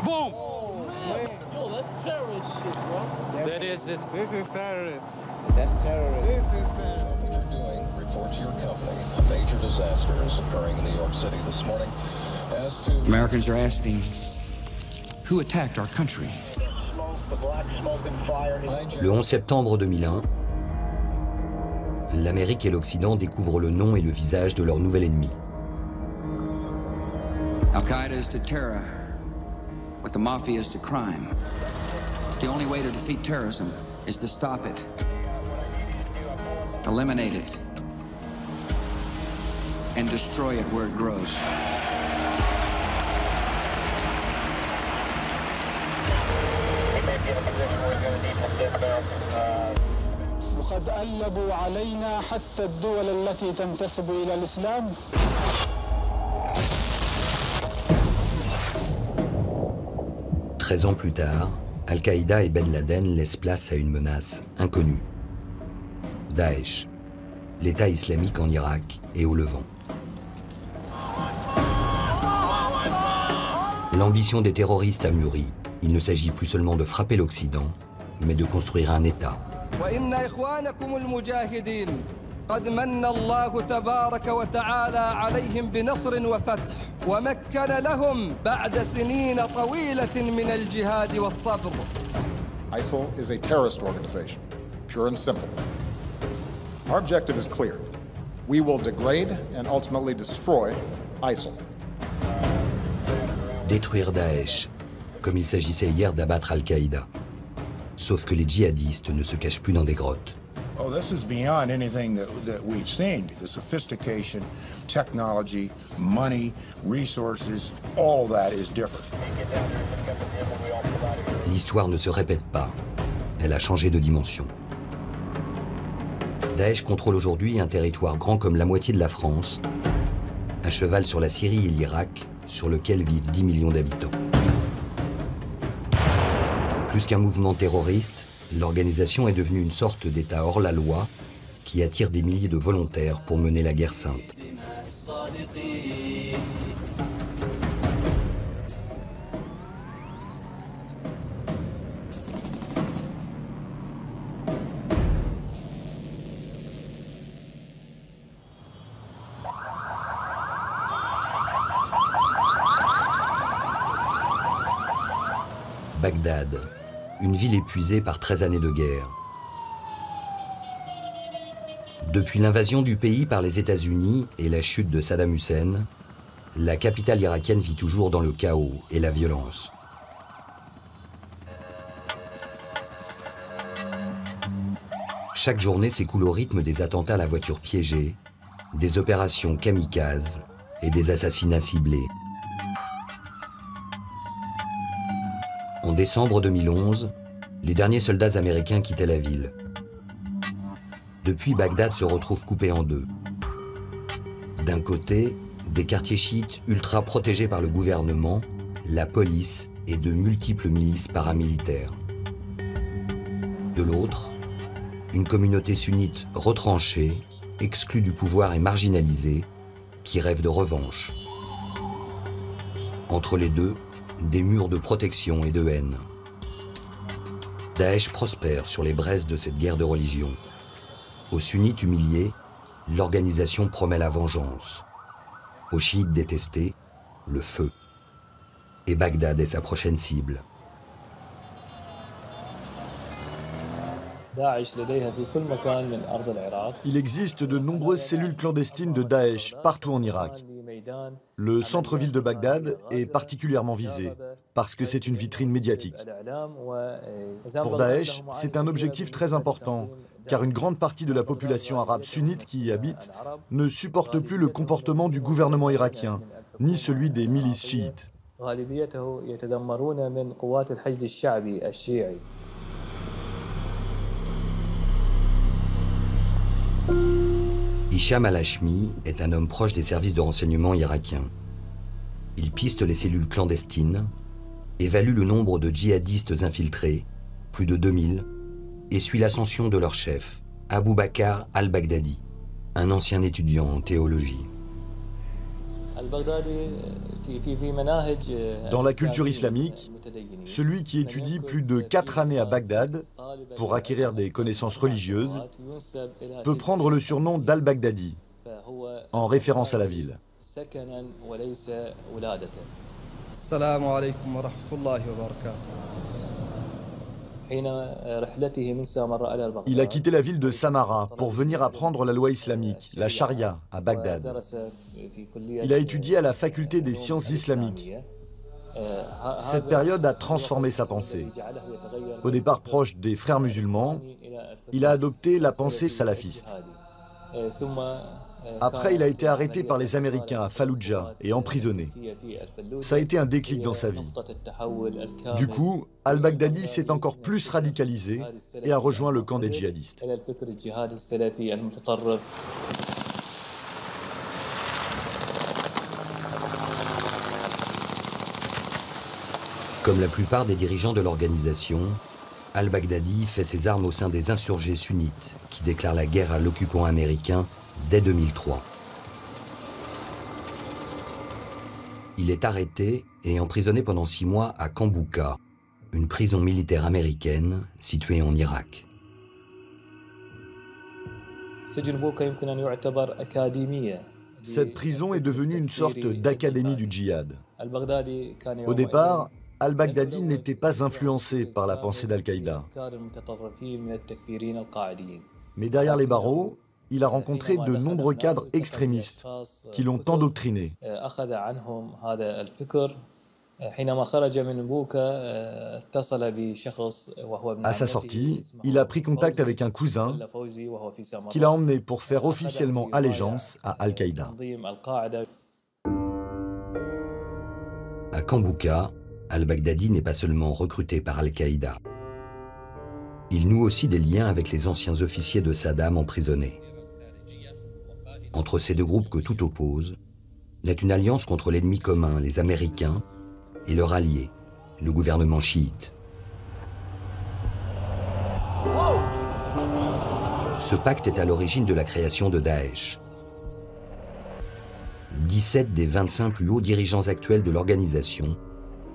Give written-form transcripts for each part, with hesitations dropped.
Boom! Yo, that's terrorist shit, bro. That isn't. This is terrorist. That's terrorist. This is terrorist. Report to your company. A major disaster is occurring in New York City this morning. As to Americans are asking, who attacked our country? Le 11 septembre 2001, l'Amérique et l'Occident découvrent le nom et le visage de leur nouvel ennemi. Al-Qaeda is to terror what the mafia is to crime. The only way to defeat terrorism is to stop it, eliminate it, and destroy it where it grows. وقد قلبوا علينا حتى الدول التي تنتسب إلى الإسلام. 13 ans plus tard, Al-Qaïda et Ben Laden laissent place à une menace inconnue. Daesh, l'État islamique en Irak et au Levant. L'ambition des terroristes a mûri. Il ne s'agit plus seulement de frapper l'Occident, mais de construire un État. قد من الله تبارك وتعالى عليهم بنصر وفتح ومكن لهم بعد سنين طويلة من الجهاد والصبر. ISIL is a terrorist organization, pure and simple. Our objective is clear. We will degrade and ultimately destroy ISIL. Détruire Daesh, comme il s'agissait hier d'abattre Al-Qaïda. Sauf que les djihadistes ne se cachent plus dans des grottes. Oh, this is beyond anything that we've seen. The sophistication, technology, money, resources, all of that is different. L'histoire ne se répète pas. Elle a changé de dimension. Daesh contrôle aujourd'hui un territoire grand comme la moitié de la France, à cheval sur la Syrie et l'Irak, sur lequel vivent 10 millions d'habitants. Plus qu'un mouvement terroriste, l'organisation est devenue une sorte d'État hors la loi qui attire des milliers de volontaires pour mener la guerre sainte. Bagdad, une ville épuisée par 13 années de guerre. Depuis l'invasion du pays par les États-Unis et la chute de Saddam Hussein, la capitale irakienne vit toujours dans le chaos et la violence. Chaque journée s'écoule au rythme des attentats à la voiture piégée, des opérations kamikazes et des assassinats ciblés. En décembre 2011, les derniers soldats américains quittaient la ville. Depuis, Bagdad se retrouve coupé en deux. D'un côté, des quartiers chiites ultra protégés par le gouvernement, la police et de multiples milices paramilitaires. De l'autre, une communauté sunnite retranchée, exclue du pouvoir et marginalisée, qui rêve de revanche. Entre les deux, des murs de protection et de haine. Daesh prospère sur les braises de cette guerre de religion. Aux sunnites humiliés, l'organisation promet la vengeance. Aux chiites détestés, le feu. Et Bagdad est sa prochaine cible. Il existe de nombreuses cellules clandestines de Daesh partout en Irak. Le centre-ville de Bagdad est particulièrement visé parce que c'est une vitrine médiatique. Pour Daesh, c'est un objectif très important car une grande partie de la population arabe sunnite qui y habite ne supporte plus le comportement du gouvernement irakien, ni celui des milices chiites. Hicham al-Hashmi est un homme proche des services de renseignement irakiens. Il piste les cellules clandestines, évalue le nombre de djihadistes infiltrés, plus de 2000, et suit l'ascension de leur chef, Abou Bakr al-Baghdadi, un ancien étudiant en théologie. Dans la culture islamique, celui qui étudie plus de 4 années à Bagdad pour acquérir des connaissances religieuses peut prendre le surnom d'Al-Baghdadi, en référence à la ville. Assalamu alaikum wa rahmatullahi wa barakatuh. Il a quitté la ville de Samarra pour venir apprendre la loi islamique, la charia, à Bagdad. Il a étudié à la faculté des sciences islamiques. Cette période a transformé sa pensée. Au départ proche des frères musulmans, il a adopté la pensée salafiste. Après, il a été arrêté par les Américains à Falloujah et emprisonné. Ça a été un déclic dans sa vie. Du coup, Al-Baghdadi s'est encore plus radicalisé et a rejoint le camp des djihadistes. Comme la plupart des dirigeants de l'organisation, Al-Baghdadi fait ses armes au sein des insurgés sunnites qui déclarent la guerre à l'occupant américain dès 2003. Il est arrêté et emprisonné pendant 6 mois à Kambouka, une prison militaire américaine située en Irak. Cette prison est devenue une sorte d'académie du djihad. Au départ, Al-Baghdadi n'était pas influencé par la pensée d'Al-Qaïda. Mais derrière les barreaux, il a rencontré de nombreux cadres extrémistes qui l'ont endoctriné. À sa sortie, il a pris contact avec un cousin qui l'a emmené pour faire officiellement allégeance à Al-Qaïda. À Kambouka, Al-Baghdadi n'est pas seulement recruté par Al-Qaïda. Il noue aussi des liens avec les anciens officiers de Saddam emprisonnés. Entre ces deux groupes que tout oppose, naît une alliance contre l'ennemi commun, les Américains, et leur allié, le gouvernement chiite. Ce pacte est à l'origine de la création de Daesh. 17 des 25 plus hauts dirigeants actuels de l'organisation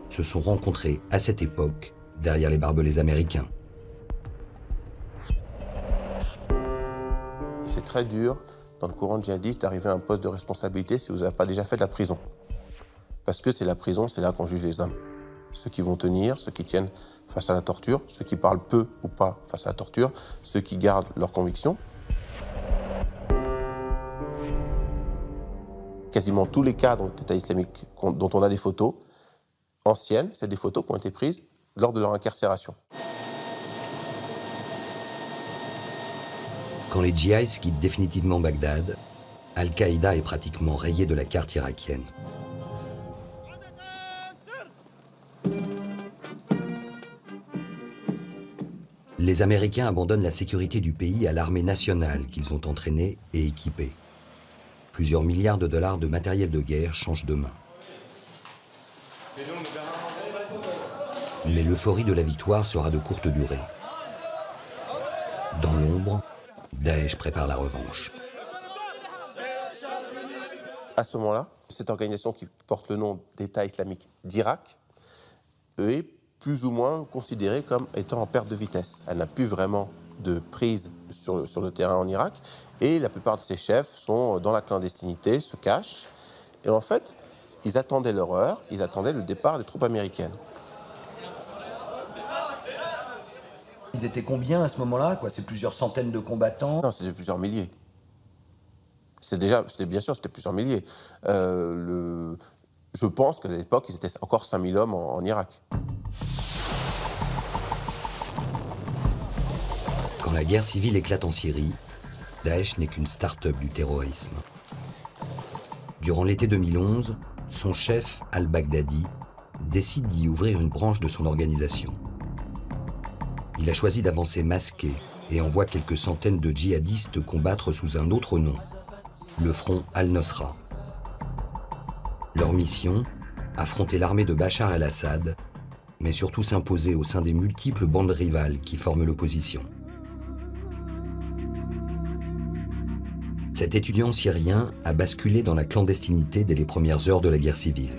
se sont rencontrés à cette époque derrière les barbelés américains. C'est très dur dans le courant djihadiste d'arriver à un poste de responsabilité si vous n'avez pas déjà fait de la prison. Parce que c'est la prison, c'est là qu'on juge les hommes. Ceux qui vont tenir, ceux qui tiennent face à la torture, ceux qui parlent peu ou pas face à la torture, ceux qui gardent leurs convictions. Quasiment tous les cadres d'État islamique dont on a des photos anciennes, c'est des photos qui ont été prises lors de leur incarcération. Quand les djihadistes quittent définitivement Bagdad, Al-Qaïda est pratiquement rayé de la carte irakienne. Les Américains abandonnent la sécurité du pays à l'armée nationale qu'ils ont entraînée et équipée. Plusieurs milliards de dollars de matériel de guerre changent de main. Mais l'euphorie de la victoire sera de courte durée. Dans l'ombre, Daesh prépare la revanche. À ce moment-là, cette organisation qui porte le nom d'État islamique d'Irak est plus ou moins considérée comme étant en perte de vitesse. Elle n'a plus vraiment de prise sur le terrain en Irak et la plupart de ses chefs sont dans la clandestinité, se cachent. Et en fait, ils attendaient leur heure, ils attendaient le départ des troupes américaines. Ils étaient combien à ce moment-là? C'est plusieurs centaines de combattants? Non, c'était plusieurs milliers. Bien sûr, c'était plusieurs milliers. Je pense qu'à l'époque, ils étaient encore 5000 hommes en Irak. Quand la guerre civile éclate en Syrie, Daesh n'est qu'une start-up du terrorisme. Durant l'été 2011, son chef, Al-Baghdadi, décide d'y ouvrir une branche de son organisation. Il a choisi d'avancer masqué et envoie quelques centaines de djihadistes combattre sous un autre nom, le front Al-Nosra. Leur mission, affronter l'armée de Bachar el-Assad, mais surtout s'imposer au sein des multiples bandes rivales qui forment l'opposition. Cet étudiant syrien a basculé dans la clandestinité dès les premières heures de la guerre civile.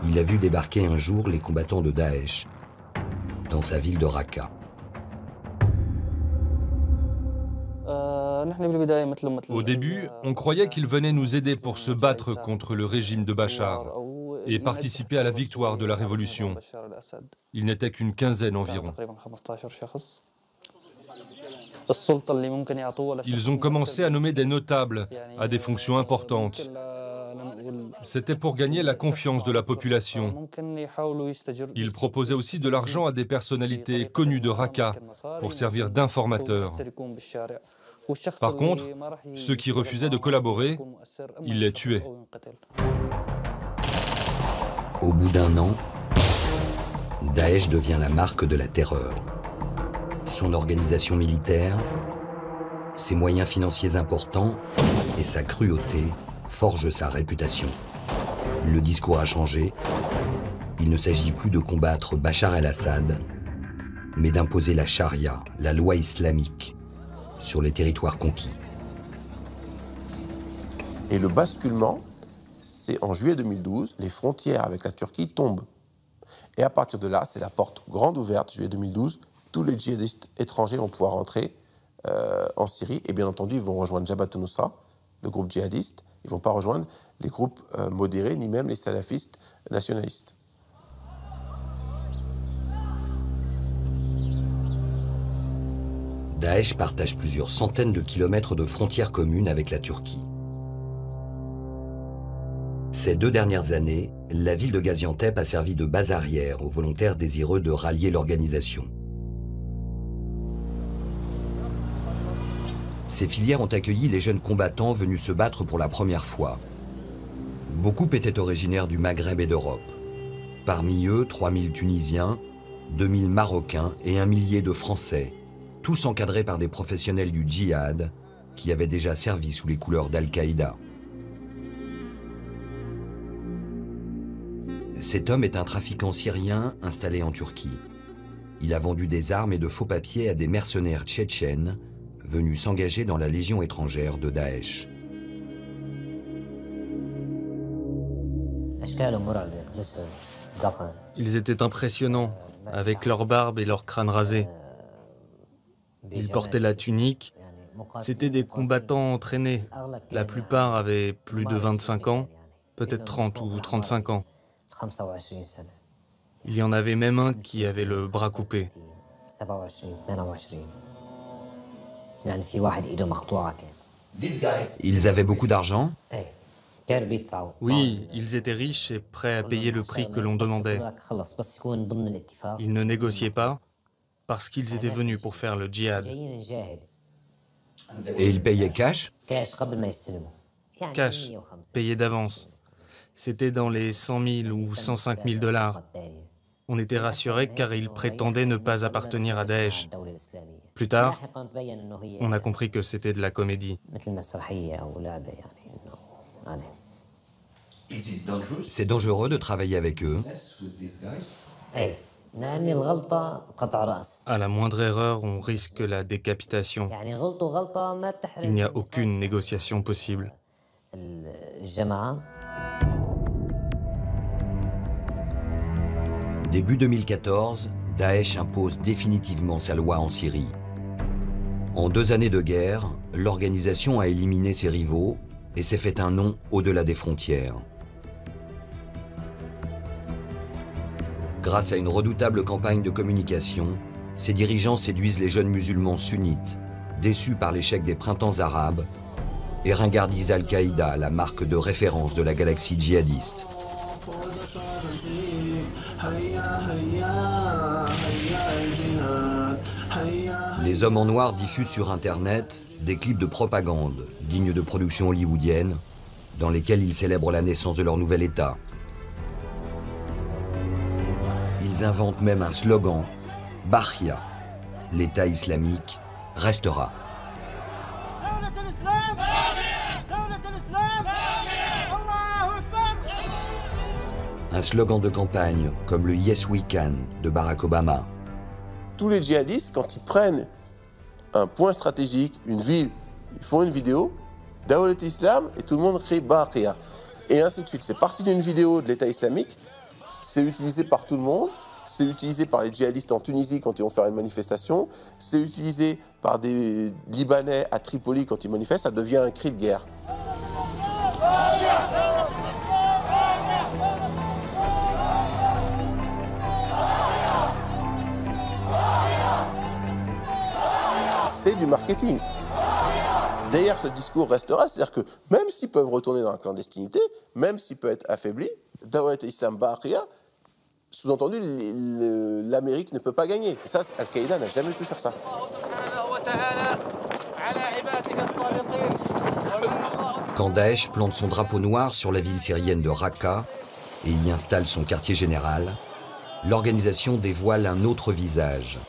Il a vu débarquer un jour les combattants de Daesh dans sa ville de Raqqa. Au début, on croyait qu'ils venaient nous aider pour se battre contre le régime de Bachar et participer à la victoire de la révolution. Ils n'étaient qu'une quinzaine environ. Ils ont commencé à nommer des notables à des fonctions importantes. C'était pour gagner la confiance de la population. Ils proposaient aussi de l'argent à des personnalités connues de Raqqa pour servir d'informateurs. Par contre, ceux qui refusaient de collaborer, ils les tuaient. Au bout d'un an, Daesh devient la marque de la terreur. Son organisation militaire, ses moyens financiers importants et sa cruauté forgent sa réputation. Le discours a changé. Il ne s'agit plus de combattre Bachar el-Assad, mais d'imposer la charia, la loi islamique, sur les territoires conquis. Et le basculement, c'est en juillet 2012, les frontières avec la Turquie tombent. Et à partir de là, c'est la porte grande ouverte, juillet 2012, tous les djihadistes étrangers vont pouvoir entrer en Syrie, et bien entendu, ils vont rejoindre Jabhat al-Nusra, le groupe djihadiste, ils ne vont pas rejoindre les groupes modérés, ni même les salafistes nationalistes. Daesh partage plusieurs centaines de kilomètres de frontières communes avec la Turquie. Ces 2 dernières années, la ville de Gaziantep a servi de base arrière aux volontaires désireux de rallier l'organisation. Ces filières ont accueilli les jeunes combattants venus se battre pour la première fois. Beaucoup étaient originaires du Maghreb et d'Europe. Parmi eux, 3000 Tunisiens, 2000 Marocains et 1 millier de Français, tous encadrés par des professionnels du djihad qui avaient déjà servi sous les couleurs d'Al-Qaïda. Cet homme est un trafiquant syrien installé en Turquie. Il a vendu des armes et de faux papiers à des mercenaires tchétchènes venus s'engager dans la légion étrangère de Daesh. Ils étaient impressionnants, avec leur barbe et leur crâne rasé. Ils portaient la tunique. C'étaient des combattants entraînés. La plupart avaient plus de 25 ans, peut-être 30 ou 35 ans. Il y en avait même un qui avait le bras coupé. Ils avaient beaucoup d'argent? Oui, ils étaient riches et prêts à payer le prix que l'on demandait. Ils ne négociaient pas parce qu'ils étaient venus pour faire le djihad. Et ils payaient cash? Cash, payé d'avance. C'était dans les 100 000 ou 105 000 $. On était rassurés car ils prétendaient ne pas appartenir à Daesh. Plus tard, on a compris que c'était de la comédie. C'est dangereux de travailler avec eux? À la moindre erreur, on risque la décapitation. Il n'y a aucune négociation possible. Début 2014, Daesh impose définitivement sa loi en Syrie. En 2 années de guerre, l'organisation a éliminé ses rivaux et s'est fait un nom au-delà des frontières. Grâce à une redoutable campagne de communication, ses dirigeants séduisent les jeunes musulmans sunnites, déçus par l'échec des printemps arabes, et ringardisent Al-Qaïda, la marque de référence de la galaxie djihadiste. Les hommes en noir diffusent sur Internet des clips de propagande, dignes de production hollywoodienne, dans lesquels ils célèbrent la naissance de leur nouvel État. Ils inventent même un slogan, Bahia, l'État islamique restera. Un slogan de campagne comme le Yes We Can de Barack Obama. Tous les djihadistes, quand ils prennent un point stratégique, une ville, ils font une vidéo, Dawlat Islam, et tout le monde crie Baqia. Et ainsi de suite. C'est parti d'une vidéo de l'État islamique, c'est utilisé par tout le monde, c'est utilisé par les djihadistes en Tunisie quand ils vont faire une manifestation, c'est utilisé par des Libanais à Tripoli quand ils manifestent, ça devient un cri de guerre. C'est du marketing. Derrière ce discours restera, c'est-à-dire que même s'ils peuvent retourner dans la clandestinité, même s'ils peuvent être affaiblis, Dawlat Islam Baqia, sous-entendu, l'Amérique ne peut pas gagner. Et ça, Al-Qaïda n'a jamais pu faire ça. Quand Daesh plante son drapeau noir sur la ville syrienne de Raqqa et y installe son quartier général, l'organisation dévoile un autre visage.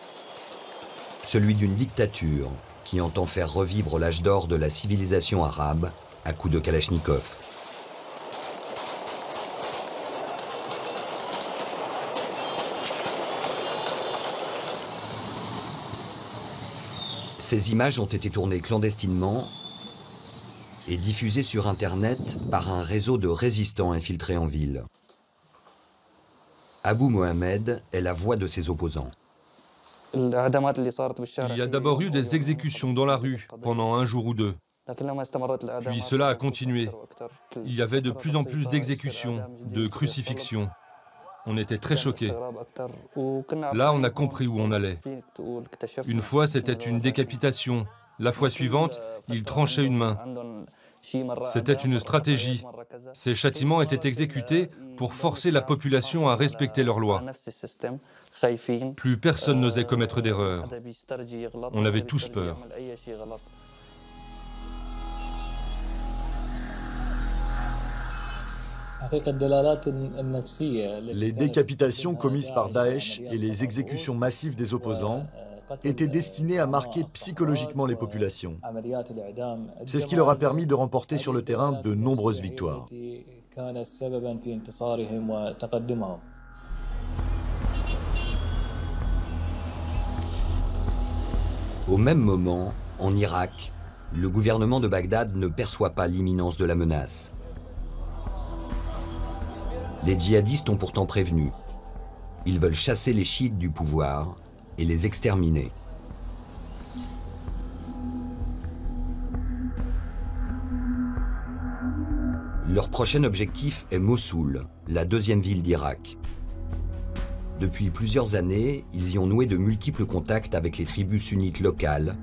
Celui d'une dictature qui entend faire revivre l'âge d'or de la civilisation arabe à coups de Kalachnikov. Ces images ont été tournées clandestinement et diffusées sur Internet par un réseau de résistants infiltrés en ville. Abou Mohamed est la voix de ses opposants. Il y a d'abord eu des exécutions dans la rue pendant un jour ou deux. Puis cela a continué. Il y avait de plus en plus d'exécutions, de crucifixions. On était très choqués. Là, on a compris où on allait. Une fois, c'était une décapitation. La fois suivante, ils tranchaient une main. C'était une stratégie. Ces châtiments étaient exécutés pour forcer la population à respecter leurs lois. Plus personne n'osait commettre d'erreur. On avait tous peur. Les décapitations commises par Daesh et les exécutions massives des opposants étaient destinées à marquer psychologiquement les populations. C'est ce qui leur a permis de remporter sur le terrain de nombreuses victoires. Au même moment, en Irak, le gouvernement de Bagdad ne perçoit pas l'imminence de la menace. Les djihadistes ont pourtant prévenu. Ils veulent chasser les chiites du pouvoir et les exterminer. Leur prochain objectif est Mossoul, la deuxième ville d'Irak. Depuis plusieurs années, ils y ont noué de multiples contacts avec les tribus sunnites locales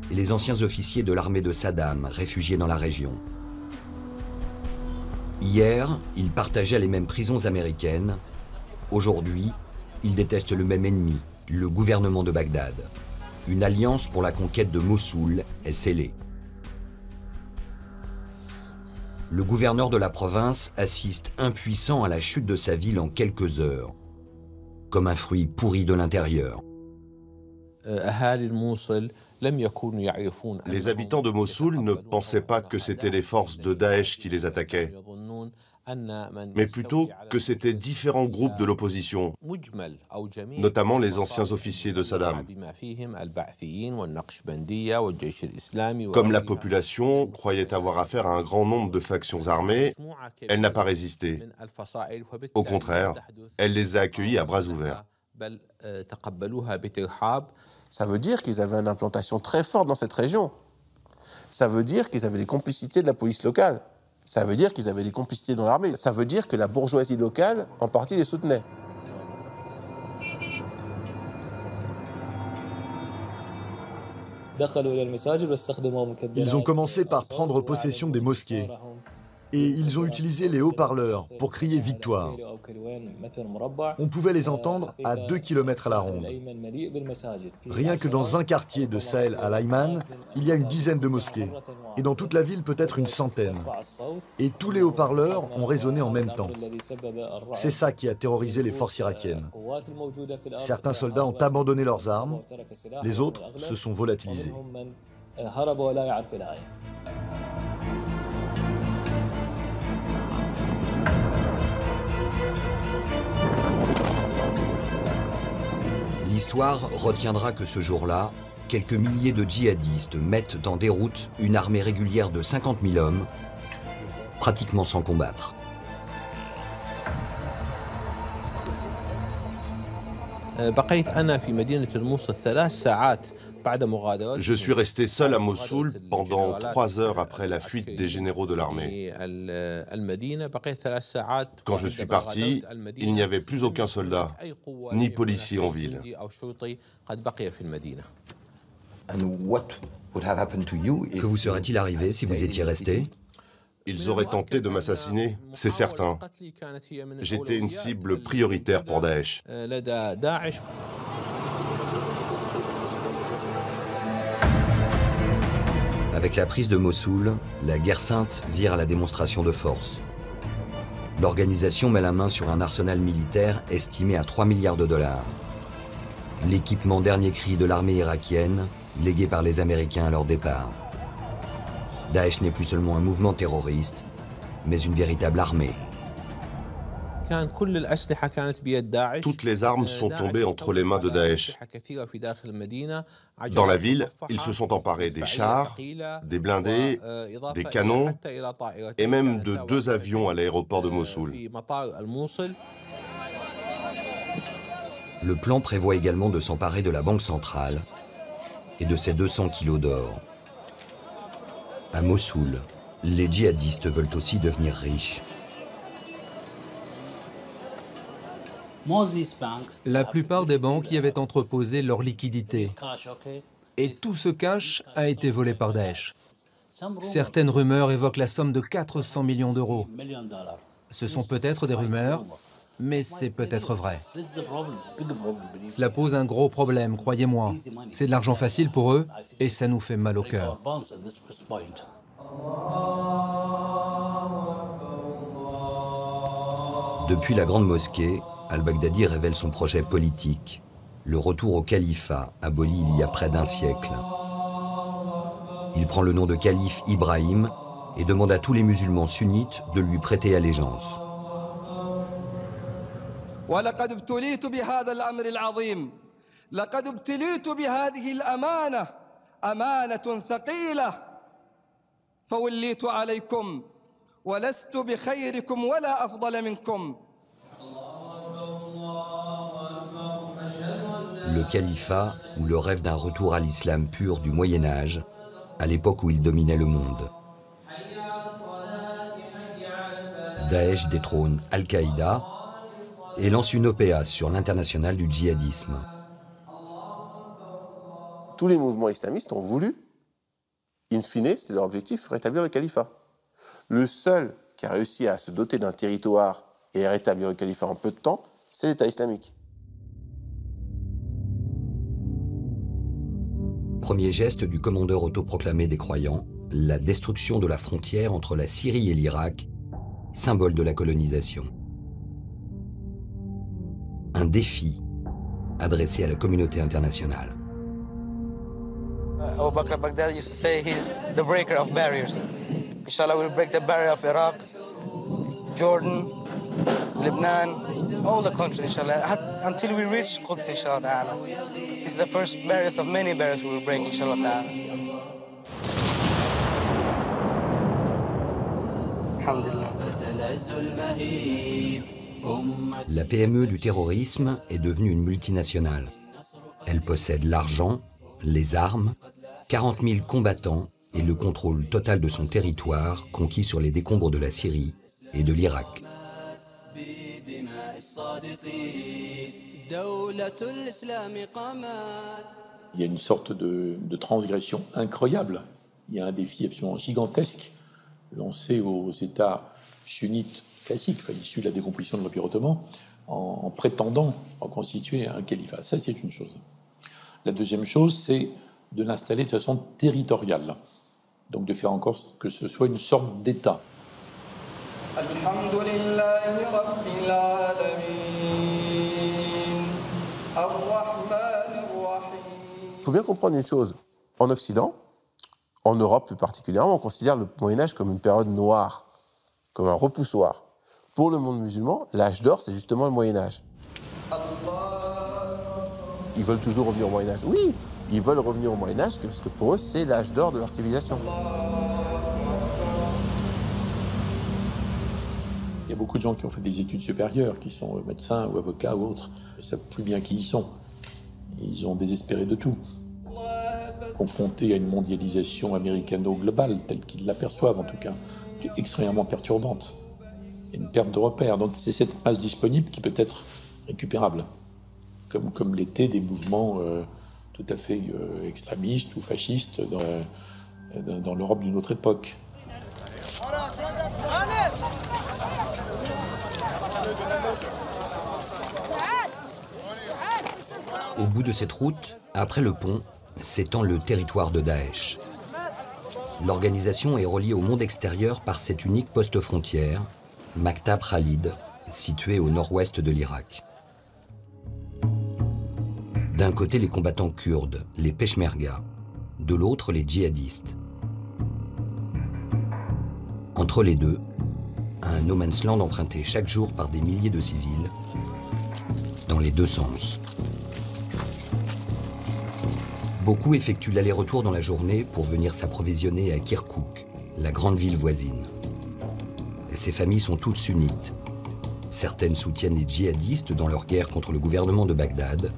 et les anciens officiers de l'armée de Saddam, réfugiés dans la région. Hier, ils partageaient les mêmes prisons américaines. Aujourd'hui, ils détestent le même ennemi, le gouvernement de Bagdad. Une alliance pour la conquête de Mossoul est scellée. Le gouverneur de la province assiste impuissant à la chute de sa ville en quelques heures, comme un fruit pourri de l'intérieur. Les habitants de Mossoul ne pensaient pas que c'était les forces de Daesh qui les attaquaient, mais plutôt que c'était différents groupes de l'opposition, notamment les anciens officiers de Saddam. Comme la population croyait avoir affaire à un grand nombre de factions armées, elle n'a pas résisté. Au contraire, elle les a accueillis à bras ouverts. Ça veut dire qu'ils avaient une implantation très forte dans cette région. Ça veut dire qu'ils avaient des complicités de la police locale. Ça veut dire qu'ils avaient des complicités dans l'armée. Ça veut dire que la bourgeoisie locale, en partie, les soutenait. Ils ont commencé par prendre possession des mosquées. Et ils ont utilisé les haut-parleurs pour crier victoire. On pouvait les entendre à 2 km à la ronde. Rien que dans un quartier de Sahel à Ayman, il y a une dizaine de mosquées. Et dans toute la ville, peut-être une centaine. Et tous les haut-parleurs ont résonné en même temps. C'est ça qui a terrorisé les forces irakiennes. Certains soldats ont abandonné leurs armes, les autres se sont volatilisés. L'histoire retiendra que ce jour-là, quelques milliers de djihadistes mettent en déroute une armée régulière de 50 000 hommes, pratiquement sans combattre. Je suis resté seul à Mossoul pendant 3 heures après la fuite des généraux de l'armée. Quand je suis parti, il n'y avait plus aucun soldat, ni policier en ville. Que vous serait-il arrivé si vous étiez resté? Ils auraient tenté de m'assassiner, c'est certain. J'étais une cible prioritaire pour Daesh. Avec la prise de Mossoul, la guerre sainte vire à la démonstration de force. L'organisation met la main sur un arsenal militaire estimé à 3 milliards de dollars. L'équipement dernier cri de l'armée irakienne, légué par les Américains à leur départ. Daesh n'est plus seulement un mouvement terroriste, mais une véritable armée. Toutes les armes sont tombées entre les mains de Daesh. Dans la ville, ils se sont emparés des chars, des blindés, des canons et même de 2 avions à l'aéroport de Mossoul. Le plan prévoit également de s'emparer de la banque centrale et de ses 200 kilos d'or. À Mossoul, les djihadistes veulent aussi devenir riches. La plupart des banques y avaient entreposé leurs liquidités. Et tout ce cash a été volé par Daesh. Certaines rumeurs évoquent la somme de 400 millions d'euros. Ce sont peut-être des rumeurs, mais c'est peut-être vrai. Cela pose un gros problème, croyez-moi. C'est de l'argent facile pour eux et ça nous fait mal au cœur. Depuis la Grande Mosquée, al-Baghdadi révèle son projet politique, le retour au califat aboli il y a près d'1 siècle. Il prend le nom de calife Ibrahim et demande à tous les musulmans sunnites de lui prêter allégeance. ولقد ابتليت بهذا الأمر العظيم لقد ابتليت بهذه الأمانة أمانة ثقيلة فوليت عليكم ولست بخيركم ولا أفضل منكم. Le califat, ou le rêve d'un retour à l'islam pur du Moyen-Âge, à l'époque où il dominait le monde. Daesh détrône Al-Qaïda et lance une OPA sur l'international du djihadisme. Tous les mouvements islamistes ont voulu, in fine, c'était leur objectif, rétablir le califat. Le seul qui a réussi à se doter d'un territoire et à rétablir le califat en peu de temps, c'est l'État islamique. Premier geste du commandeur autoproclamé des croyants, la destruction de la frontière entre la Syrie et l'Irak, symbole de la colonisation. Un défi adressé à la communauté internationale. Abu Bakr al-Baghdadi used to say he's the breaker of barriers. Inshallah, we'll break the barrier of Iraq, Jordan, Lebanon, all the countries, inshallah, until we reach Quds, inshallah. It's the first barriers of many barriers we will break, inshallah. Alhamdulillah. La PME du terrorisme est devenue une multinationale. Elle possède l'argent, les armes, 40 000 combattants et le contrôle total de son territoire conquis sur les décombres de la Syrie et de l'Irak. Il y a une sorte de transgression incroyable. Il y a un défi absolument gigantesque lancé aux États sunnites classiques, issus de la décomposition de l'Empire ottoman, en prétendant reconstituer un califat. Ça, c'est une chose. La deuxième chose, c'est de l'installer de façon territoriale. Donc de faire encore que ce soit une sorte d'État. Il faut bien comprendre une chose. En Occident, en Europe plus particulièrement, on considère le Moyen-Âge comme une période noire, comme un repoussoir. Pour le monde musulman, l'âge d'or, c'est justement le Moyen-Âge. Ils veulent toujours revenir au Moyen-Âge. Oui, Ils veulent revenir au Moyen-Âge parce que pour eux, c'est l'âge d'or de leur civilisation. Il y a beaucoup de gens qui ont fait des études supérieures, qui sont médecins ou avocats ou autres. Ils savent plus bien qui ils sont. Ils ont désespéré de tout. Confrontés à une mondialisation américano-globale, telle qu'ils l'aperçoivent en tout cas, qui est extrêmement perturbante. Il y a une perte de repères. Donc c'est cette masse disponible qui peut être récupérable. Comme l'étaient des mouvements tout à fait extrémistes ou fascistes dans l'Europe d'une autre époque. Au bout de cette route, après le pont, s'étend le territoire de Daesh. L'organisation est reliée au monde extérieur par cet unique poste frontière, Maktab Khalid, situé au nord-ouest de l'Irak. D'un côté, les combattants kurdes, les Peshmerga, de l'autre, les djihadistes. Entre les deux, un no man's land emprunté chaque jour par des milliers de civils, dans les deux sens. Beaucoup effectuent l'aller-retour dans la journée pour venir s'approvisionner à Kirkouk, la grande ville voisine. Et ces familles sont toutes sunnites. Certaines soutiennent les djihadistes dans leur guerre contre le gouvernement de Bagdad.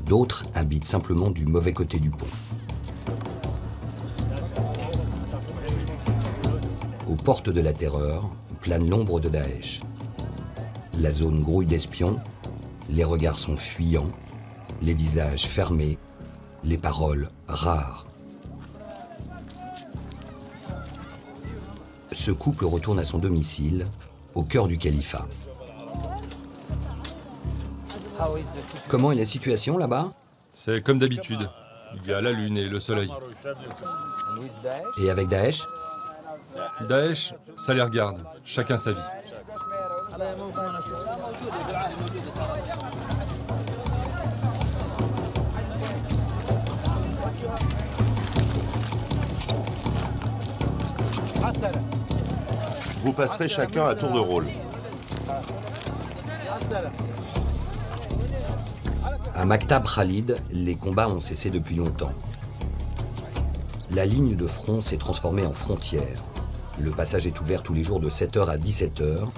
D'autres habitent simplement du mauvais côté du pont. Aux portes de la terreur plane l'ombre de Daesh. La zone grouille d'espions, les regards sont fuyants, les visages fermés, les paroles rares. Ce couple retourne à son domicile, au cœur du califat. Comment est la situation là-bas? C'est comme d'habitude. Il y a la lune et le soleil. Et avec Daesh? Daesh, ça les regarde. Chacun sa vie. Vous passerez chacun à tour de rôle. À Maktab Khalid, les combats ont cessé depuis longtemps. La ligne de front s'est transformée en frontière. Le passage est ouvert tous les jours de 7h à 17h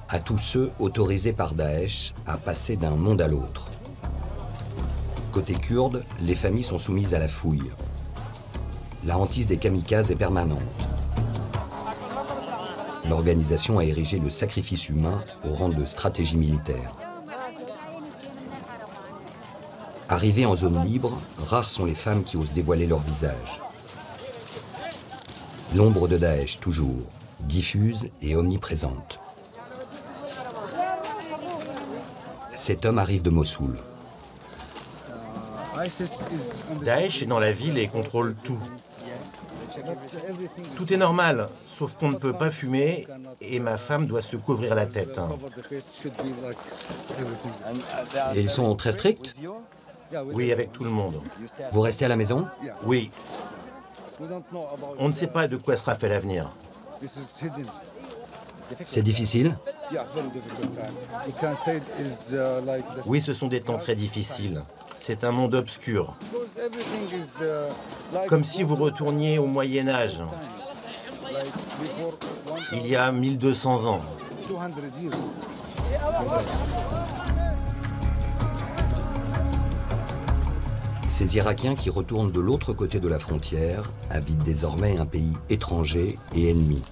à tous ceux autorisés par Daesh à passer d'un monde à l'autre. Côté kurde, les familles sont soumises à la fouille. La hantise des kamikazes est permanente. L'organisation a érigé le sacrifice humain au rang de stratégie militaire. Arrivées en zone libre, rares sont les femmes qui osent dévoiler leur visage. L'ombre de Daesh, toujours, diffuse et omniprésente. Cet homme arrive de Mossoul. Daesh est dans la ville et contrôle tout. Tout est normal, sauf qu'on ne peut pas fumer et ma femme doit se couvrir la tête. Et ils sont très stricts? Oui, avec tout le monde. Vous restez à la maison? Oui. On ne sait pas de quoi sera fait l'avenir. C'est difficile? Oui, ce sont des temps très difficiles. C'est un monde obscur. Comme si vous retourniez au Moyen-Âge. Il y a 1200 ans. Ces Irakiens qui retournent de l'autre côté de la frontière habitent désormais un pays étranger et ennemi.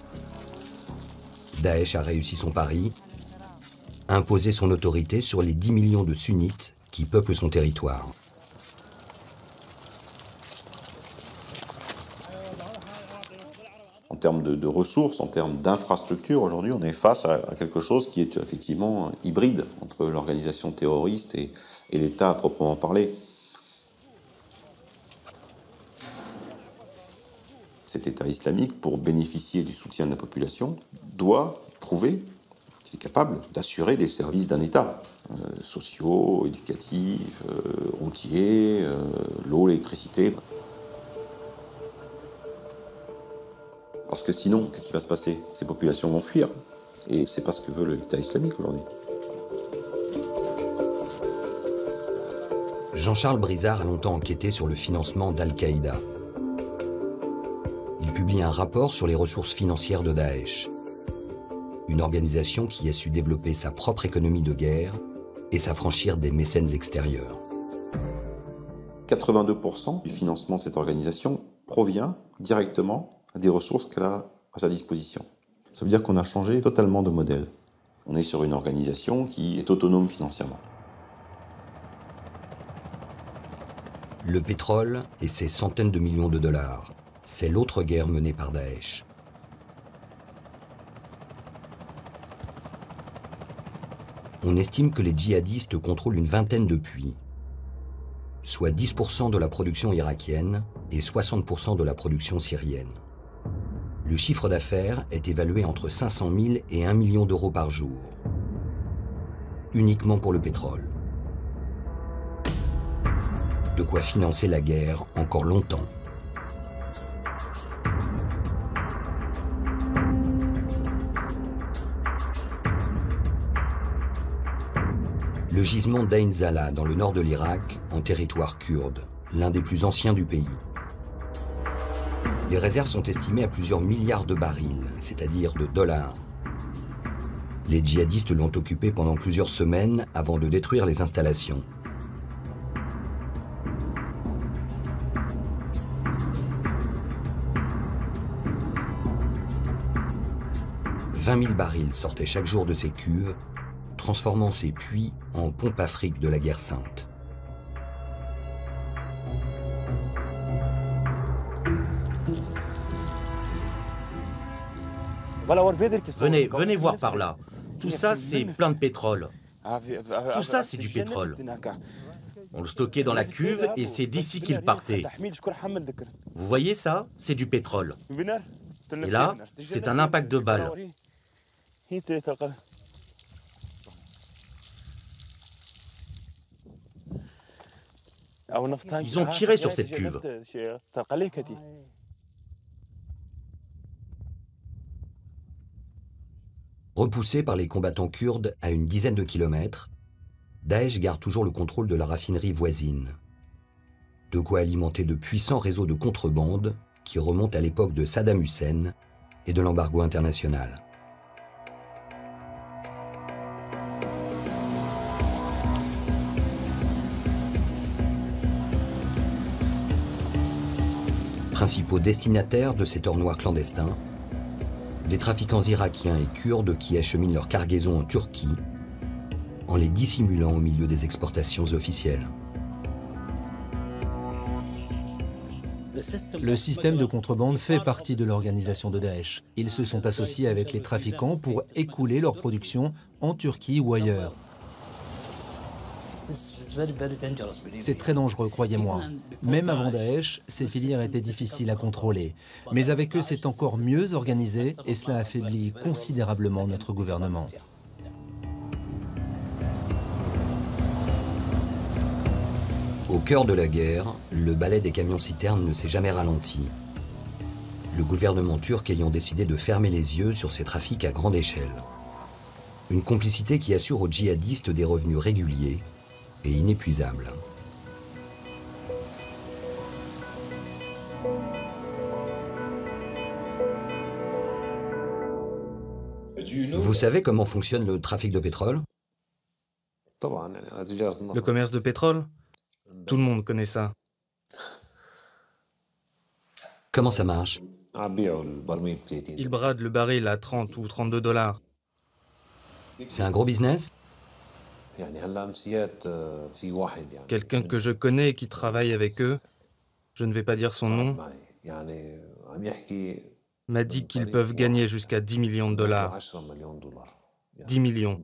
Daesh a réussi son pari, imposer son autorité sur les 10 millions de sunnites qui peuplent son territoire. En termes de ressources, en termes d'infrastructures, aujourd'hui, on est face à quelque chose qui est effectivement hybride entre l'organisation terroriste et l'État à proprement parler. Cet État islamique, pour bénéficier du soutien de la population, doit prouver qu'il est capable d'assurer des services d'un État, sociaux, éducatifs, routiers, l'eau, l'électricité. Parce que sinon, qu'est-ce qui va se passer? Ces populations vont fuir. Et c'est pas ce que veut l'État islamique aujourd'hui. Jean-Charles Brizard a longtemps enquêté sur le financement d'Al-Qaïda. Il publie un rapport sur les ressources financières de Daesh, une organisation qui a su développer sa propre économie de guerre et s'affranchir des mécènes extérieurs. 82% du financement de cette organisation provient directement des ressources qu'elle a à sa disposition. Ça veut dire qu'on a changé totalement de modèle. On est sur une organisation qui est autonome financièrement. Le pétrole et ses centaines de millions de dollars, c'est l'autre guerre menée par Daesh. On estime que les djihadistes contrôlent une vingtaine de puits, soit 10% de la production irakienne et 60% de la production syrienne. Le chiffre d'affaires est évalué entre 500 000 et 1 million d'euros par jour, uniquement pour le pétrole. De quoi financer la guerre encore longtemps. Le gisement d'Ain Zala, dans le nord de l'Irak, en territoire kurde, l'un des plus anciens du pays. Les réserves sont estimées à plusieurs milliards de barils, c'est-à-dire de dollars. Les djihadistes l'ont occupé pendant plusieurs semaines avant de détruire les installations. « 20 000 barils sortaient chaque jour de ces cuves, transformant ces puits en pompe afrique de la guerre sainte. Venez voir par là. Tout ça, c'est plein de pétrole. Tout ça, c'est du pétrole. On le stockait dans la cuve et c'est d'ici qu'il partait. Vous voyez ça? C'est du pétrole. Et là, c'est un impact de balle. Ils ont tiré sur cette cuve. Repoussé par les combattants kurdes à une dizaine de kilomètres, Daesh garde toujours le contrôle de la raffinerie voisine. De quoi alimenter de puissants réseaux de contrebande qui remontent à l'époque de Saddam Hussein et de l'embargo international. Principaux destinataires de ces torts noirs clandestins, des trafiquants irakiens et kurdes qui acheminent leurs cargaisons en Turquie en les dissimulant au milieu des exportations officielles. Le système de contrebande fait partie de l'organisation de Daesh. Ils se sont associés avec les trafiquants pour écouler leur production en Turquie ou ailleurs. C'est très dangereux, croyez-moi. Même avant Daesh, ces filières étaient difficiles à contrôler. Mais avec eux, c'est encore mieux organisé et cela affaiblit considérablement notre gouvernement. Au cœur de la guerre, le balai des camions-citernes ne s'est jamais ralenti. Le gouvernement turc ayant décidé de fermer les yeux sur ces trafics à grande échelle. Une complicité qui assure aux djihadistes des revenus réguliers et inépuisable. Vous savez comment fonctionne le trafic de pétrole? Le commerce de pétrole? Tout le monde connaît ça. Comment ça marche? Ils bradent le baril à 30 ou 32 dollars. C'est un gros business? Quelqu'un que je connais qui travaille avec eux, je ne vais pas dire son nom, m'a dit qu'ils peuvent gagner jusqu'à 10 millions de dollars. 10 millions.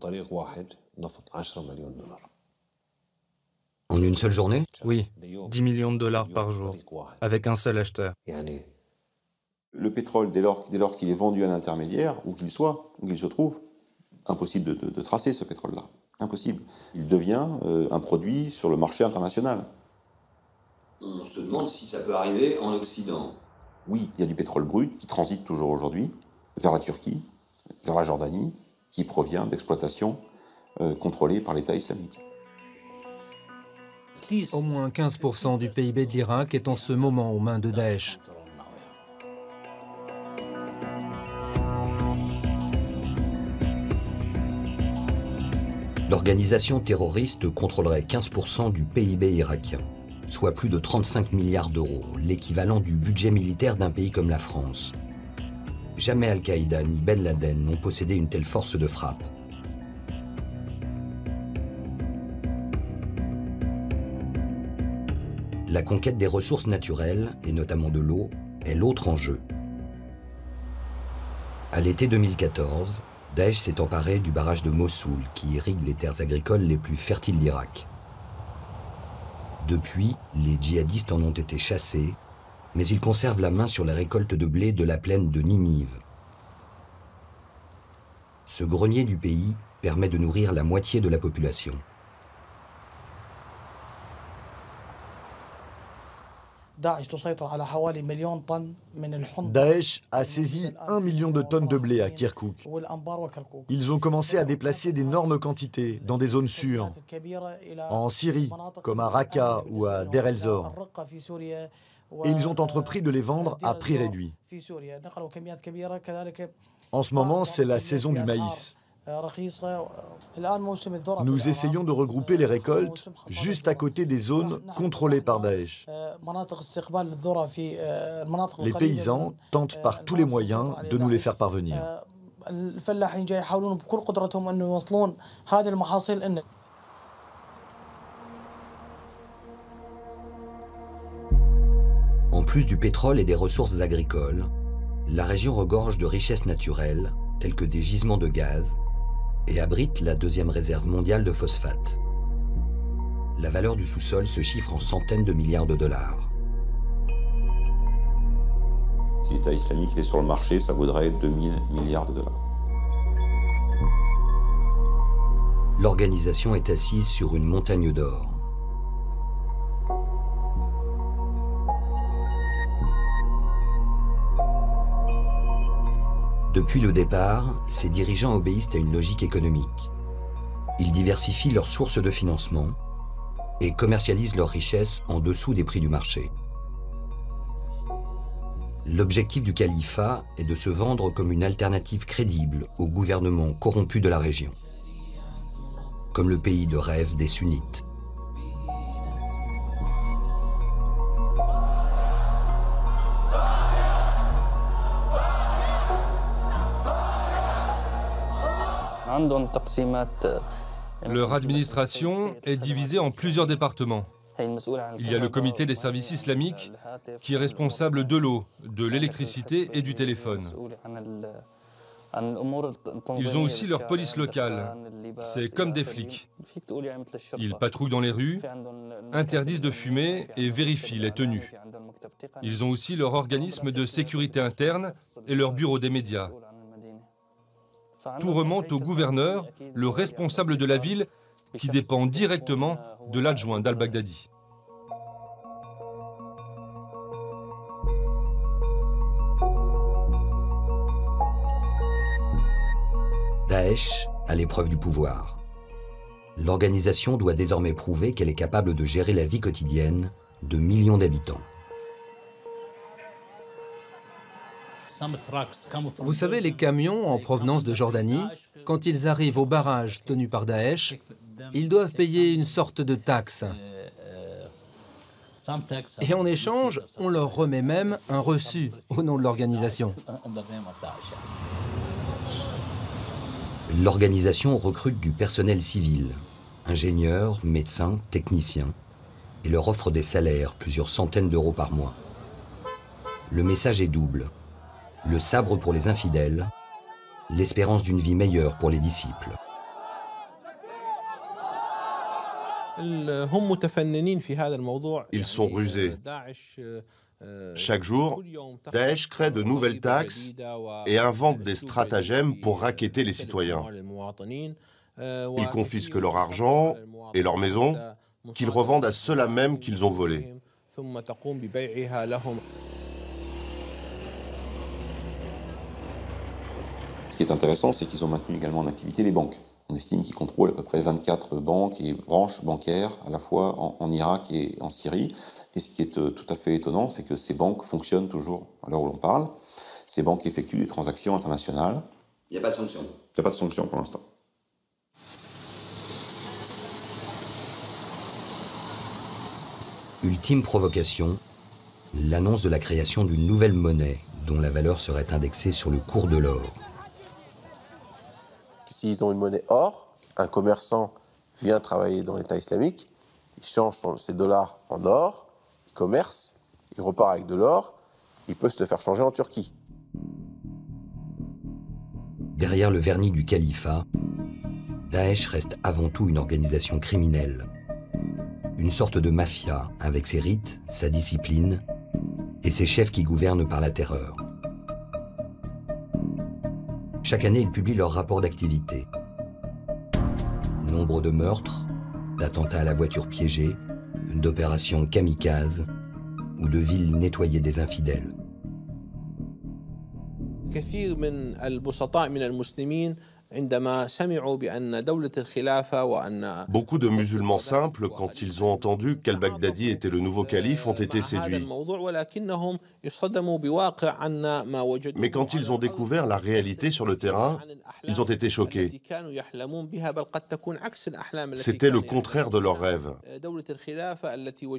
En une seule journée? Oui, 10 millions de dollars par jour, avec un seul acheteur. Le pétrole, dès lors qu'il est vendu à un intermédiaire, où qu'il soit, où qu'il se trouve, impossible de tracer ce pétrole-là. Impossible. Il devient un produit sur le marché international. On se demande si ça peut arriver en Occident. Oui, il y a du pétrole brut qui transite toujours aujourd'hui vers la Turquie, vers la Jordanie, qui provient d'exploitations contrôlées par l'État islamique. Au moins 15% du PIB de l'Irak est en ce moment aux mains de Daesh. L'organisation terroriste contrôlerait 15% du PIB irakien, soit plus de 35 milliards d'euros, l'équivalent du budget militaire d'un pays comme la France. Jamais Al-Qaïda ni Ben Laden n'ont possédé une telle force de frappe. La conquête des ressources naturelles, et notamment de l'eau, est l'autre enjeu. À l'été 2014, Daesh s'est emparé du barrage de Mossoul qui irrigue les terres agricoles les plus fertiles d'Irak. Depuis, les djihadistes en ont été chassés, mais ils conservent la main sur la récolte de blé de la plaine de Ninive. Ce grenier du pays permet de nourrir la moitié de la population. Daesh a saisi 1 million de tonnes de blé à Kirkouk. Ils ont commencé à déplacer d'énormes quantités dans des zones sûres, en Syrie, comme à Raqqa ou à Deir el-Zor. Et ils ont entrepris de les vendre à prix réduit. En ce moment, c'est la saison du maïs. Nous essayons de regrouper les récoltes juste à côté des zones contrôlées par Daesh. Les paysans tentent par tous les moyens de nous les faire parvenir. En plus du pétrole et des ressources agricoles, la région regorge de richesses naturelles, telles que des gisements de gaz, et abrite la deuxième réserve mondiale de phosphate. La valeur du sous-sol se chiffre en centaines de milliards de dollars. Si l'État islamique était sur le marché, ça vaudrait 2000 milliards de dollars. L'organisation est assise sur une montagne d'or. Depuis le départ, ses dirigeants obéissent à une logique économique. Ils diversifient leurs sources de financement et commercialisent leurs richesses en dessous des prix du marché. L'objectif du califat est de se vendre comme une alternative crédible au gouvernement corrompu de la région, comme le pays de rêve des sunnites. Leur administration est divisée en plusieurs départements. Il y a le comité des services islamiques qui est responsable de l'eau, de l'électricité et du téléphone. Ils ont aussi leur police locale. C'est comme des flics. Ils patrouillent dans les rues, interdisent de fumer et vérifient les tenues. Ils ont aussi leur organisme de sécurité interne et leur bureau des médias. Tout remonte au gouverneur, le responsable de la ville, qui dépend directement de l'adjoint d'al-Baghdadi. Daesh à l'épreuve du pouvoir. L'organisation doit désormais prouver qu'elle est capable de gérer la vie quotidienne de millions d'habitants. Vous savez, les camions en provenance de Jordanie, quand ils arrivent au barrage tenu par Daesh, ils doivent payer une sorte de taxe. Et en échange, on leur remet même un reçu au nom de l'organisation. L'organisation recrute du personnel civil, ingénieurs, médecins, techniciens, et leur offre des salaires, plusieurs centaines d'euros par mois. Le message est double. Le sabre pour les infidèles, l'espérance d'une vie meilleure pour les disciples. Ils sont rusés. Chaque jour, Daesh crée de nouvelles taxes et invente des stratagèmes pour racketter les citoyens. Ils confisquent leur argent et leurs maisons, qu'ils revendent à ceux-là même qu'ils ont volés. Ce qui est intéressant, c'est qu'ils ont maintenu également en activité les banques. On estime qu'ils contrôlent à peu près 24 banques et branches bancaires à la fois en Irak et en Syrie. Et ce qui est tout à fait étonnant, c'est que ces banques fonctionnent toujours à l'heure où l'on parle. Ces banques effectuent des transactions internationales. Il n'y a pas de sanctions. Il n'y a pas de sanctions pour l'instant. Ultime provocation, l'annonce de la création d'une nouvelle monnaie dont la valeur serait indexée sur le cours de l'or. S'ils ont une monnaie or, un commerçant vient travailler dans l'État islamique, il change ses dollars en or, il commerce, il repart avec de l'or, il peut se le faire changer en Turquie. Derrière le vernis du califat, Daesh reste avant tout une organisation criminelle. Une sorte de mafia avec ses rites, sa discipline et ses chefs qui gouvernent par la terreur. Chaque année, ils publient leur rapport d'activité. Nombre de meurtres, d'attentats à la voiture piégée, d'opérations kamikazes ou de villes nettoyées des infidèles. Beaucoup de musulmans simples, quand ils ont entendu qu'al-Baghdadi était le nouveau calife, ont été séduits. Mais quand ils ont découvert la réalité sur le terrain, ils ont été choqués. C'était le contraire de leurs rêves.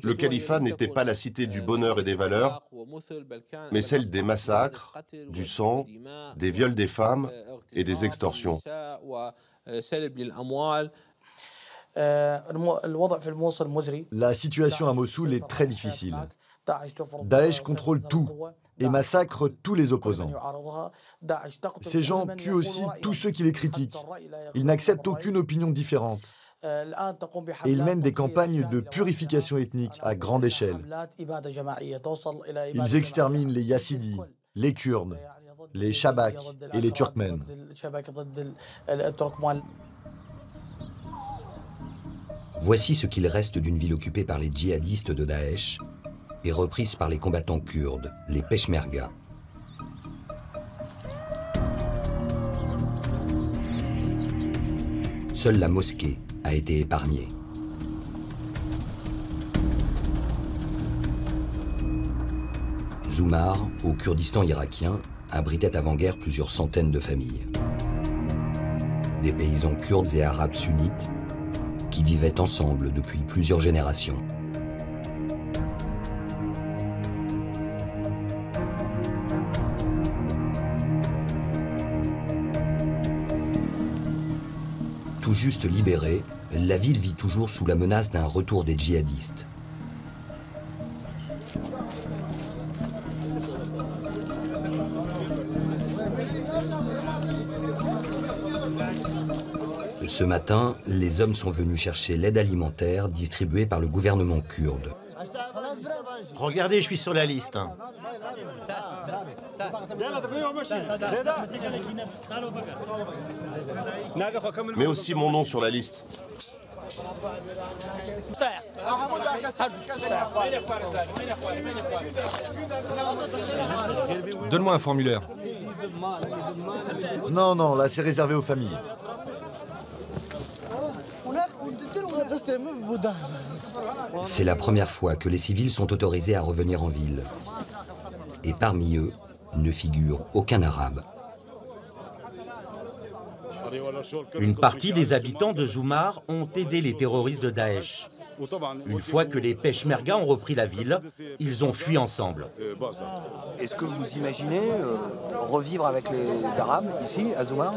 Le califat n'était pas la cité du bonheur et des valeurs, mais celle des massacres, du sang, des viols des femmes et des extorsions. La situation à Mossoul est très difficile. Daesh contrôle tout et massacre tous les opposants. Ces gens tuent aussi tous ceux qui les critiquent. Ils n'acceptent aucune opinion différente. Et ils mènent des campagnes de purification ethnique à grande échelle. Ils exterminent les Yazidis, les Kurdes, les Shabaks et les Turkmènes. Voici ce qu'il reste d'une ville occupée par les djihadistes de Daesh et reprise par les combattants kurdes, les Peshmerga. Seule la mosquée a été épargnée. Zoumar, au Kurdistan irakien, abritait avant-guerre plusieurs centaines de familles. Des paysans kurdes et arabes sunnites qui vivaient ensemble depuis plusieurs générations. Tout juste libérée, la ville vit toujours sous la menace d'un retour des djihadistes. Ce matin, les hommes sont venus chercher l'aide alimentaire distribuée par le gouvernement kurde. Regardez, je suis sur la liste. Mets aussi mon nom sur la liste. Donne-moi un formulaire. Non, non, là c'est réservé aux familles. C'est la première fois que les civils sont autorisés à revenir en ville. Et parmi eux, ne figure aucun arabe. Une partie des habitants de Zoumar ont aidé les terroristes de Daesh. Une fois que les Peshmerga ont repris la ville, ils ont fui ensemble. Est-ce que vous imaginez revivre avec les Arabes ici, à Zoumar?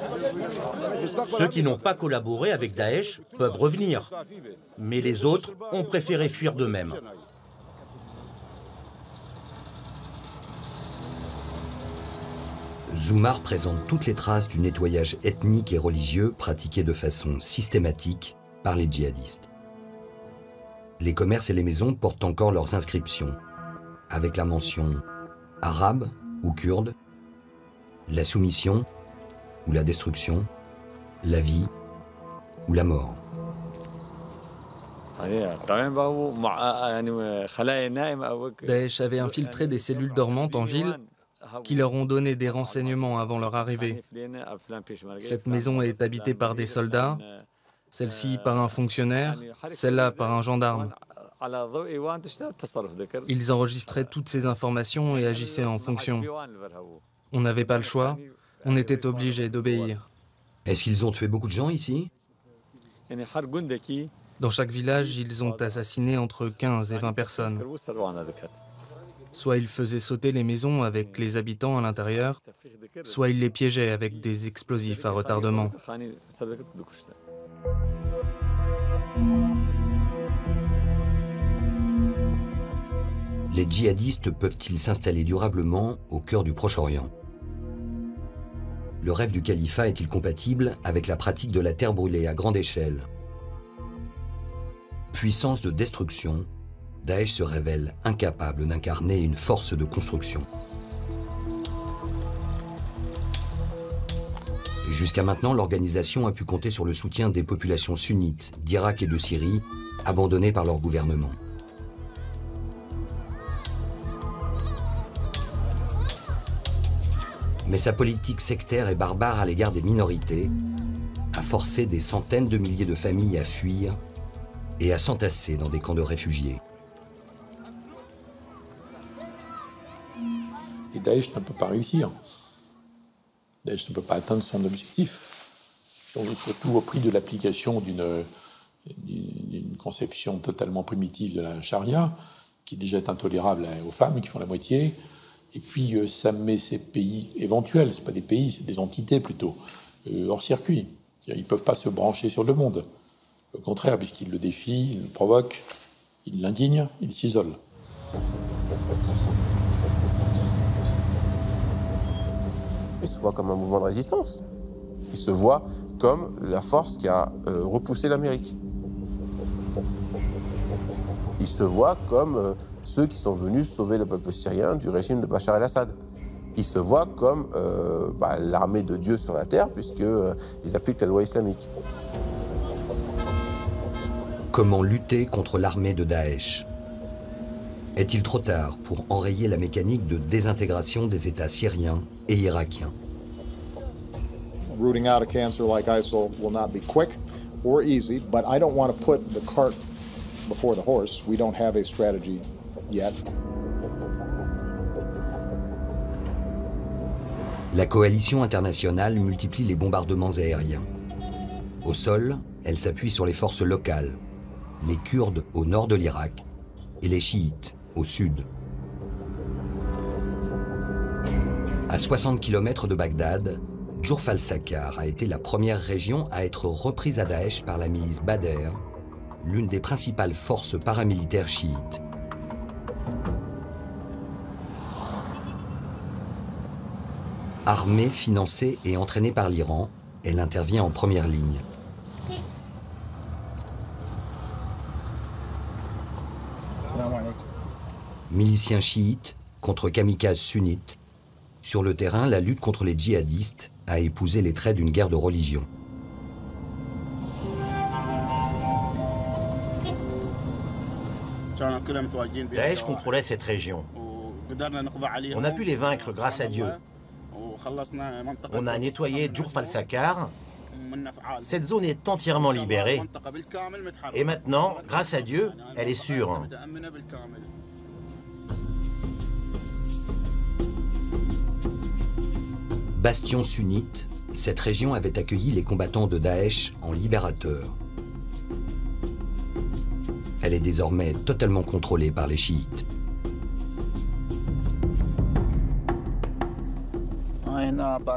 Ceux qui n'ont pas collaboré avec Daesh peuvent revenir, mais les autres ont préféré fuir d'eux-mêmes. Zoumar présente toutes les traces du nettoyage ethnique et religieux pratiqué de façon systématique par les djihadistes. Les commerces et les maisons portent encore leurs inscriptions, avec la mention arabe ou kurde, la soumission ou la destruction, la vie ou la mort. Daesh avait infiltré des cellules dormantes en ville qui leur ont donné des renseignements avant leur arrivée. Cette maison est habitée par des soldats, celle-ci par un fonctionnaire, celle-là par un gendarme. Ils enregistraient toutes ces informations et agissaient en fonction. On n'avait pas le choix, on était obligé d'obéir. Est-ce qu'ils ont tué beaucoup de gens ici? Dans chaque village, ils ont assassiné entre 15 et 20 personnes. Soit ils faisaient sauter les maisons avec les habitants à l'intérieur, soit ils les piégeaient avec des explosifs à retardement. Les djihadistes peuvent-ils s'installer durablement au cœur du Proche-Orient? Le rêve du califat est-il compatible avec la pratique de la terre brûlée à grande échelle? Puissance de destruction, Daesh se révèle incapable d'incarner une force de construction. Jusqu'à maintenant, l'organisation a pu compter sur le soutien des populations sunnites d'Irak et de Syrie, abandonnées par leur gouvernement. Mais sa politique sectaire et barbare à l'égard des minorités a forcé des centaines de milliers de familles à fuir et à s'entasser dans des camps de réfugiés. Et Daesh ne peut pas réussir. Daesh ne peut pas atteindre son objectif, surtout au prix de l'application d'une conception totalement primitive de la charia, qui déjà est intolérable aux femmes, qui font la moitié. Et puis ça met ces pays éventuels, ce pas des pays, c'est des entités plutôt, hors circuit. Ils ne peuvent pas se brancher sur le monde. Au contraire, puisqu'ils le défient, ils le provoquent, ils l'indignent, ils s'isolent. Il se voit comme un mouvement de résistance. Il se voit comme la force qui a repoussé l'Amérique. Il se voit comme ceux qui sont venus sauver le peuple syrien du régime de Bachar el-Assad. Il se voit comme l'armée de Dieu sur la terre, puisqu'ils appliquent la loi islamique. Comment lutter contre l'armée de Daesh? Est-il trop tard pour enrayer la mécanique de désintégration des États syriens et irakiens? Rooting out a cancer like ISIL will not be quick or easy, but I don't want to put the cart before the horse. We don't have a strategy yet. La coalition internationale multiplie les bombardements aériens. Au sol, elle s'appuie sur les forces locales, les Kurdes au nord de l'Irak et les chiites au sud. À 60 km de Bagdad, Djourf al-Sakkar a été la première région à être reprise à Daesh par la milice Badr, l'une des principales forces paramilitaires chiites. Armée, financée et entraînée par l'Iran, elle intervient en première ligne. Miliciens chiites contre kamikazes sunnites. Sur le terrain, la lutte contre les djihadistes a épousé les traits d'une guerre de religion. Daesh contrôlait cette région. On a pu les vaincre grâce à Dieu. On a nettoyé Djourf al-Sakkar. Cette zone est entièrement libérée. Et maintenant, grâce à Dieu, elle est sûre. Bastion sunnite, cette région avait accueilli les combattants de Daesh en libérateurs. Elle est désormais totalement contrôlée par les chiites.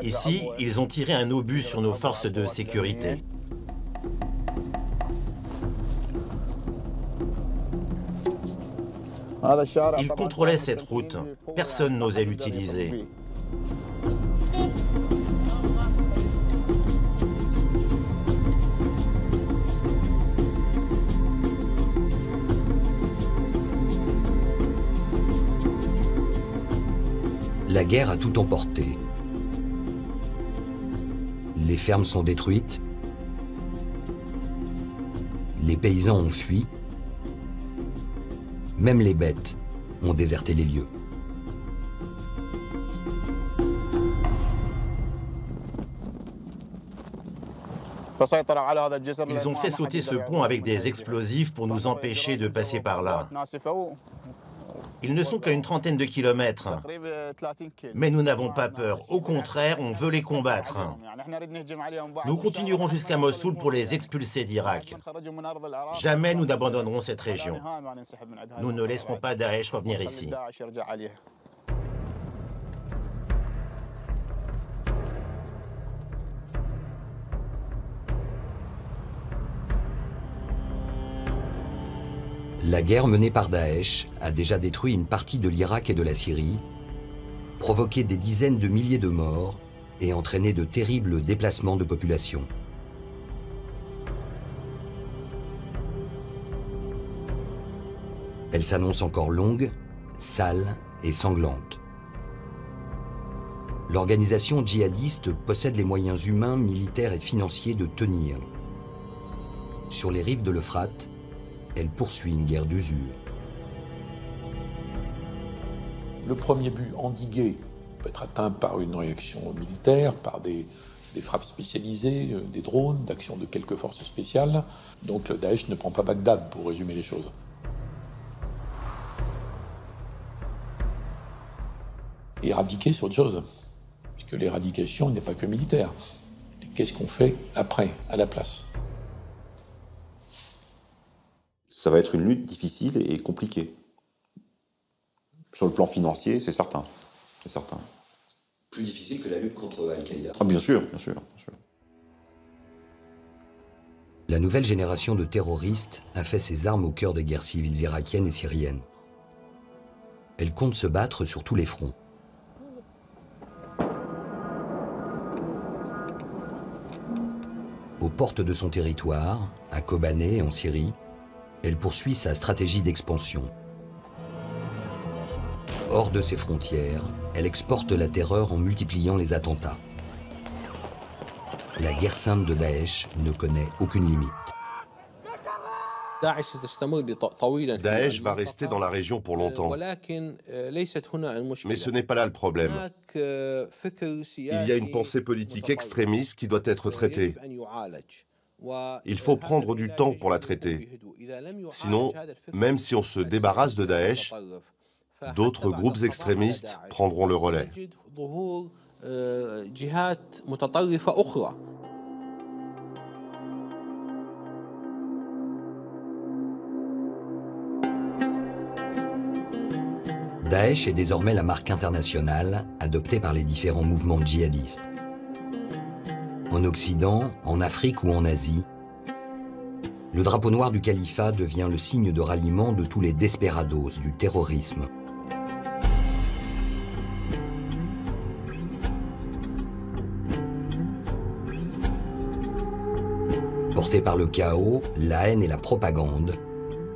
Ici, ils ont tiré un obus sur nos forces de sécurité. Ils contrôlaient cette route. Personne n'osait l'utiliser. La guerre a tout emporté. Les fermes sont détruites. Les paysans ont fui. Même les bêtes ont déserté les lieux. Ils ont fait sauter ce pont avec des explosifs pour nous empêcher de passer par là. Ils ne sont qu'à une trentaine de kilomètres. Mais nous n'avons pas peur. Au contraire, on veut les combattre. Nous continuerons jusqu'à Mossoul pour les expulser d'Irak. Jamais nous n'abandonnerons cette région. Nous ne laisserons pas Daesh revenir ici. La guerre menée par Daesh a déjà détruit une partie de l'Irak et de la Syrie, provoqué des dizaines de milliers de morts et entraîné de terribles déplacements de population. Elle s'annonce encore longue, sale et sanglante. L'organisation djihadiste possède les moyens humains, militaires et financiers de tenir. Sur les rives de l'Euphrate, elle poursuit une guerre d'usure. Le premier but, endigué, peut être atteint par une réaction militaire, par des frappes spécialisées, des drones, d'actions de quelques forces spéciales. Donc le Daesh ne prend pas Bagdad, pour résumer les choses. Éradiquer, c'est autre chose, puisque l'éradication n'est pas que militaire. Qu'est-ce qu'on fait après, à la place ? Ça va être une lutte difficile et compliquée. Sur le plan financier, c'est certain. C'est certain. Plus difficile que la lutte contre Al-Qaïda. Ah, bien sûr, bien sûr, bien sûr. La nouvelle génération de terroristes a fait ses armes au cœur des guerres civiles irakiennes et syriennes. Elle compte se battre sur tous les fronts. Aux portes de son territoire, à Kobané, en Syrie, elle poursuit sa stratégie d'expansion. Hors de ses frontières, elle exporte la terreur en multipliant les attentats. La guerre sainte de Daesh ne connaît aucune limite. Daesh va rester dans la région pour longtemps. Mais ce n'est pas là le problème. Il y a une pensée politique extrémiste qui doit être traitée. Il faut prendre du temps pour la traiter. Sinon, même si on se débarrasse de Daesh, d'autres groupes extrémistes prendront le relais. Daesh est désormais la marque internationale adoptée par les différents mouvements djihadistes. En Occident, en Afrique ou en Asie, le drapeau noir du califat devient le signe de ralliement de tous les desperados du terrorisme. Portés par le chaos, la haine et la propagande,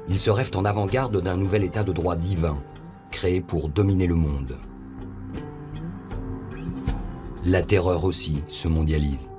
ils se rêvent en avant-garde d'un nouvel état de droit divin, créé pour dominer le monde. La terreur aussi se mondialise.